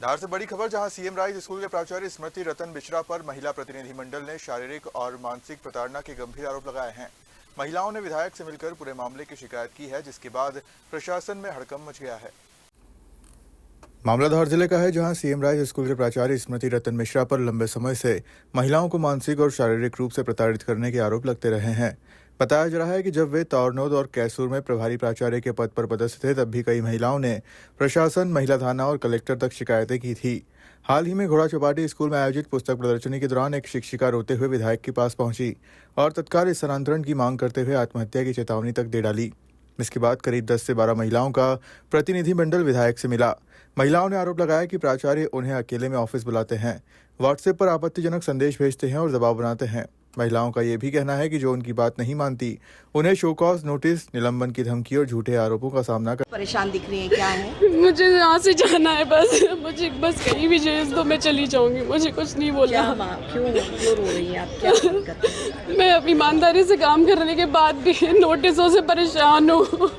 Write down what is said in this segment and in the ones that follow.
धार से बड़ी खबर, जहां सीएम राइज स्कूल के प्राचार्य स्मृति रतन मिश्रा पर महिला प्रतिनिधिमंडल ने शारीरिक और मानसिक प्रताड़ना के गंभीर आरोप लगाए हैं। महिलाओं ने विधायक से मिलकर पूरे मामले की शिकायत की है, जिसके बाद प्रशासन में हड़कंप मच गया है। मामला धार जिले का है, जहां सीएम राइज स्कूल के प्राचार्य स्मृति रतन मिश्रा पर लंबे समय से महिलाओं को मानसिक और शारीरिक रूप से प्रताड़ित करने के आरोप लगते रहे हैं। बताया जा रहा है कि जब वे तौरनौद और कैसूर में प्रभारी प्राचार्य के पद पर पदस्थ थे, तब भी कई महिलाओं ने प्रशासन, महिला थाना और कलेक्टर तक शिकायतें की थी। हाल ही में घोड़ा चौपाटी स्कूल में आयोजित पुस्तक प्रदर्शनी के दौरान एक शिक्षिका रोते हुए विधायक के पास पहुंची और तत्काल स्थानांतरण की मांग करते हुए आत्महत्या की चेतावनी तक दे डाली। इसके बाद करीब 10 से 12 महिलाओं का प्रतिनिधिमंडल विधायक से मिला। महिलाओं ने आरोप लगाया कि प्राचार्य उन्हें अकेले में ऑफिस बुलाते हैं, व्हाट्सएप पर आपत्तिजनक संदेश भेजते हैं और दबाव बनाते हैं। महिलाओं का ये भी कहना है कि जो उनकी बात नहीं मानती, उन्हें शो कॉज नोटिस, निलंबन की धमकी और झूठे आरोपों का सामना कर। परेशान दिख रही है, क्या है? मुझे यहाँ से जाना है, मुझे बस कहीं भी भेज दो, मैं चली जाऊंगी। मुझे कुछ नहीं बोलना। क्यों रो रही हैं आप? क्या दिक्कत है? मैं ईमानदारी से काम करने के बाद भी नोटिसों से परेशान हूँ।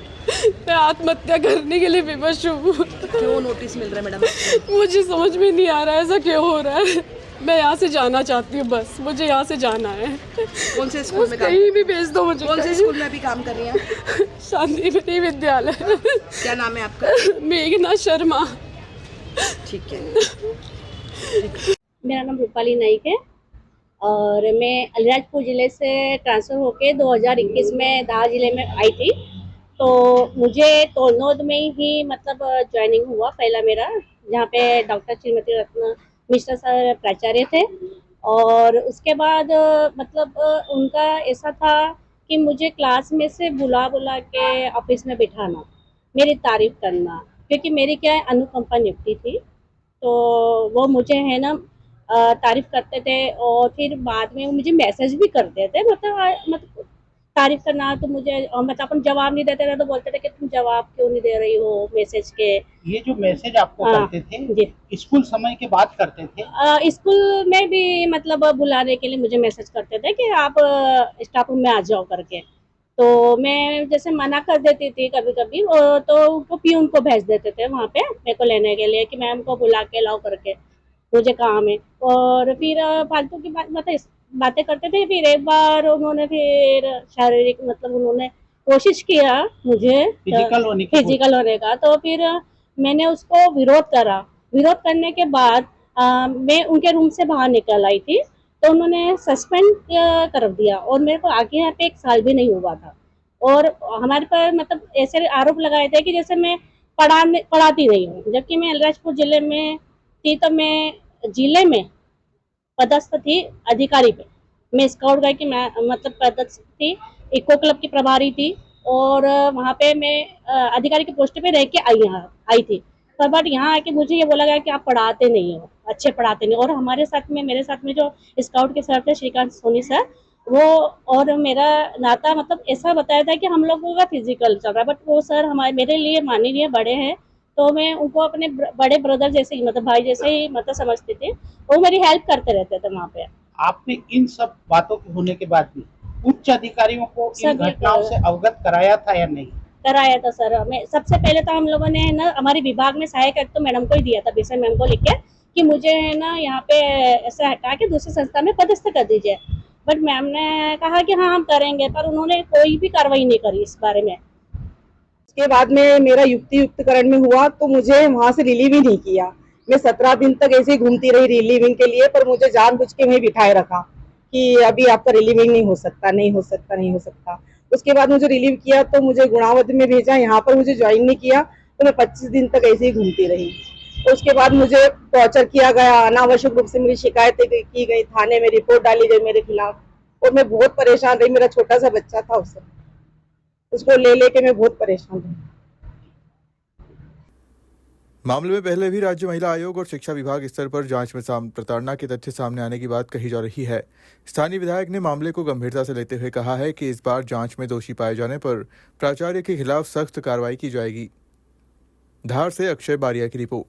मैं आत्महत्या करने के लिए विवश हूँ। क्यों नोटिस मिल रहा है मैडम? मुझे समझ में नहीं आ रहा है ऐसा क्यों हो रहा है। मैं यहाँ से जाना चाहती हूँ, बस मुझे यहाँ से जाना है। कौन से स्कूल में? कहीं भी भेज दो मुझे। कौन से स्कूल में अभी काम कर रही हैं? शांतिवती विद्यालय। क्या नाम है आपका? मेघना शर्मा। ठीक है। मेरा नाम रूपाली नाइक है और मैं अलीराजपुर ज़िले से ट्रांसफ़र होके 2021 में धार ज़िले में आई थी। तो मुझे तोरनौद में ही मतलब ज्वाइनिंग हुआ पहला मेरा, जहाँ पे डॉक्टर श्रीमती रत्न मिश्रा सर प्राचार्य थे। और उसके बाद मतलब उनका ऐसा था कि मुझे क्लास में से बुला के ऑफिस में बिठाना, मेरी तारीफ़ करना, क्योंकि मेरी क्या है अनुकंपा नियुक्ति थी। तो वो मुझे है ना तारीफ़ करते थे और फिर बाद में वो मुझे मैसेज भी करते थे, मतलब तारीफ़ करना। तो मुझे मतलब अपन जवाब नहीं देते थे तो बोलते थे कि तुम जवाब क्यों नहीं दे रही हो मैसेज के। ये जो मैसेज आपको करते थे, स्कूल समय के बाद करते थे? स्कूल में भी मतलब बुलाने के लिए मुझे मैसेज करते थे कि आप स्टाफ रूम में आ जाओ करके। तो मैं जैसे मना कर देती थी कभी कभी, तो उनको पियून को भेज देते थे वहाँ पे मेरे को लेने के लिए कि मैम को बुला के लाओ करके, मुझे काम है। और फिर फालतू की बातें करते थे। फिर एक बार उन्होंने फिर शारीरिक मतलब उन्होंने कोशिश किया मुझे फिजिकल होने का। तो फिर मैंने उसको विरोध करा। विरोध करने के बाद मैं उनके रूम से बाहर निकल आई थी, तो उन्होंने सस्पेंड कर दिया और मेरे को आगे यहाँ पे 1 साल भी नहीं हुआ था। और हमारे पर मतलब ऐसे आरोप लगाए थे कि जैसे मैं पढ़ाती नहीं हूँ, जबकि मैं अलीराजपुर जिले में थी। तो मैं जिले में पदस्थ थी अधिकारी पे, मैं स्काउट गाइड की मतलब पदस्थ थी, इको क्लब की प्रभारी थी और वहाँ पे मैं अधिकारी के पोस्ट पे रह के आई थी। पर बट यहाँ आके मुझे ये बोला गया कि आप पढ़ाते नहीं हो, अच्छे पढ़ाते नहीं। और हमारे साथ में मेरे साथ में जो स्काउट के सर थे श्रीकांत सोनी सर, वो और मेरा नाता मतलब ऐसा बताया था कि हम लोगों का फिजिकल चल रहा है। बट वो सर मेरे लिए माननीय बड़े हैं, तो मैं उनको अपने बड़े ब्रदर जैसे ही मतलब भाई जैसे ही मतलब समझती थी। वो मेरी हेल्प करते रहते थे वहाँ पे। आपने इन सब बातों के होने के बाद भी उच्च अधिकारियों को इन घटनाओं से अवगत कराया था या नहीं? कराया था सर। मैं सबसे पहले तो हम लोगों ने है ना हमारे विभाग में सहायक आयुक्त तो मैडम को ही दिया था, बीएसए मैम को लिख के कि मुझे है ना यहाँ पे ऐसे हटा के दूसरी संस्था में पदस्थ कर दीजिए। बट मैम ने कहा कि हाँ हम करेंगे, पर उन्होंने कोई भी कार्रवाई नहीं करी इस बारे में। के बाद में मेरा युक्तिकरण में हुआ तो मुझे वहां से रिलीव ही नहीं किया। मैं 17 दिन तक ऐसे ही घूमती रही रिलीविंग के लिए, पर मुझे जानबूझ के वहीं बिठाए रखा कि अभी आपका रिलीविंग नहीं हो सकता, नहीं हो सकता, नहीं हो सकता। उसके बाद मुझे रिलीव किया तो मुझे गुणावध में भेजा, यहाँ पर मुझे ज्वाइन नहीं किया। तो मैं 25 दिन तक ऐसे ही घूमती रही। उसके बाद मुझे टॉर्चर किया गया, अनावश्यक रूप से मेरी शिकायतें की गई, थाने में रिपोर्ट डाली गई मेरे खिलाफ और मैं बहुत परेशान रही। मेरा छोटा सा बच्चा था, उसको लेके मैं बहुत परेशान रही। मामले में पहले भी राज्य महिला आयोग और शिक्षा विभाग स्तर पर जांच में प्रताड़ना के तथ्य सामने आने की बात कही जा रही है। स्थानीय विधायक ने मामले को गंभीरता से लेते हुए कहा है कि इस बार जांच में दोषी पाए जाने पर प्राचार्य के खिलाफ सख्त कार्रवाई की जाएगी। धार से अक्षय बारिया की रिपोर्ट।